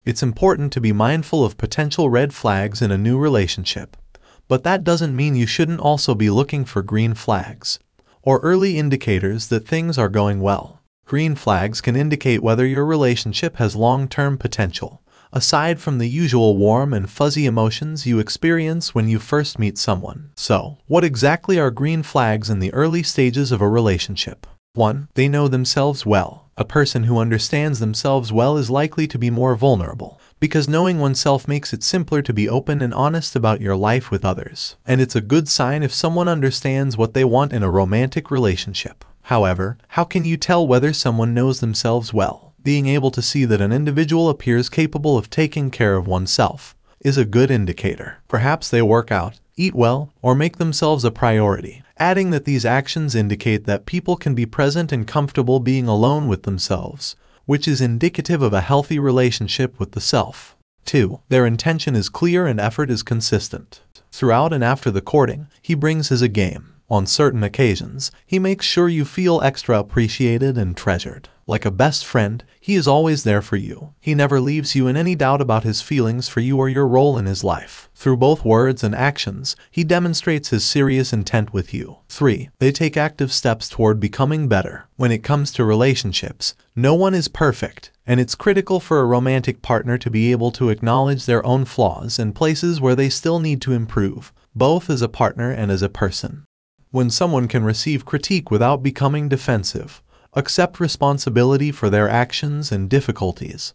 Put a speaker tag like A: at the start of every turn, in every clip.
A: It's important to be mindful of potential red flags in a new relationship, but that doesn't mean you shouldn't also be looking for green flags, or early indicators that things are going well. Green flags can indicate whether your relationship has long-term potential, aside from the usual warm and fuzzy emotions you experience when you first meet someone. So, what exactly are green flags in the early stages of a relationship? 1. They know themselves well. A person who understands themselves well is likely to be more vulnerable, because knowing oneself makes it simpler to be open and honest about your life with others. And it's a good sign if someone understands what they want in a romantic relationship. However, how can you tell whether someone knows themselves well? Being able to see that an individual appears capable of taking care of oneself is a good indicator. Perhaps they work out, eat well, or make themselves a priority, adding that these actions indicate that people can be present and comfortable being alone with themselves, which is indicative of a healthy relationship with the self. 2. Their intention is clear and effort is consistent. Throughout and after the courting, he brings his A game. On certain occasions, he makes sure you feel extra appreciated and treasured. Like a best friend, he is always there for you. He never leaves you in any doubt about his feelings for you or your role in his life. Through both words and actions, he demonstrates his serious intent with you. 3. They take active steps toward becoming better. When it comes to relationships, no one is perfect, and it's critical for a romantic partner to be able to acknowledge their own flaws and places where they still need to improve, both as a partner and as a person. When someone can receive critique without becoming defensive, accept responsibility for their actions and difficulties,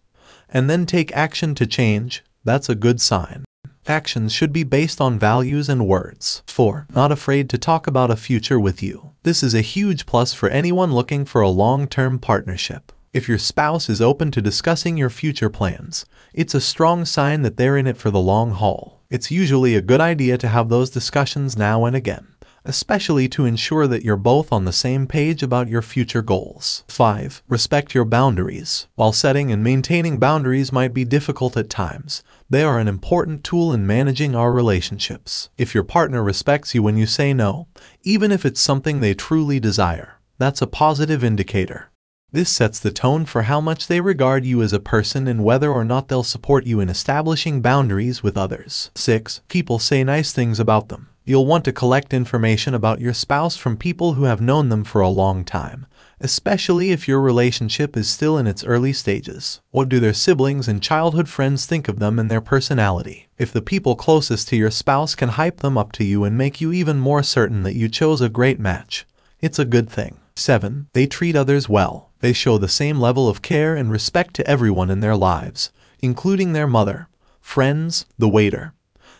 A: and then take action to change, that's a good sign. Actions should be based on values and words. 4. Not afraid to talk about a future with you. This is a huge plus for anyone looking for a long-term partnership. If your spouse is open to discussing your future plans, it's a strong sign that they're in it for the long haul. It's usually a good idea to have those discussions now and again, especially to ensure that you're both on the same page about your future goals. 5. Respect your boundaries. While setting and maintaining boundaries might be difficult at times, they are an important tool in managing our relationships. If your partner respects you when you say no, even if it's something they truly desire, that's a positive indicator. This sets the tone for how much they regard you as a person and whether or not they'll support you in establishing boundaries with others. 6. People say nice things about them. You'll want to collect information about your spouse from people who have known them for a long time, especially if your relationship is still in its early stages. What do their siblings and childhood friends think of them and their personality? If the people closest to your spouse can hype them up to you and make you even more certain that you chose a great match, it's a good thing. 7. They treat others well. They show the same level of care and respect to everyone in their lives, including their mother, friends, the waiter,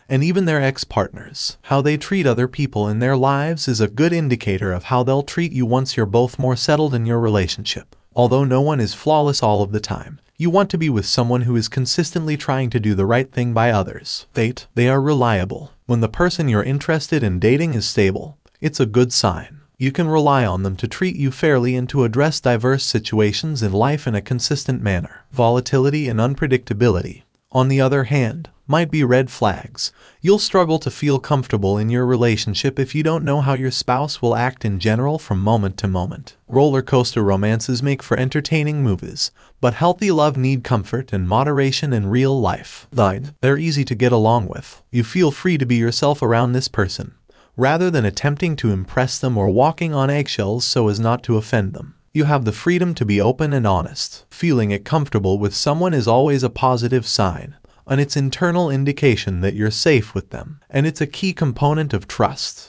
A: and even their ex-partners. How they treat other people in their lives is a good indicator of how they'll treat you once you're both more settled in your relationship. Although no one is flawless all of the time, you want to be with someone who is consistently trying to do the right thing by others. 8. They are reliable. When the person you're interested in dating is stable, it's a good sign. You can rely on them to treat you fairly and to address diverse situations in life in a consistent manner. Volatility and unpredictability, on the other hand, might be red flags. You'll struggle to feel comfortable in your relationship if you don't know how your spouse will act in general from moment to moment. Roller coaster romances make for entertaining movies, but healthy love need comfort and moderation in real life. 9. They're easy to get along with. You feel free to be yourself around this person, rather than attempting to impress them or walking on eggshells so as not to offend them. You have the freedom to be open and honest. Feeling it comfortable with someone is always a positive sign, and it's internal indication that you're safe with them, and it's a key component of trust.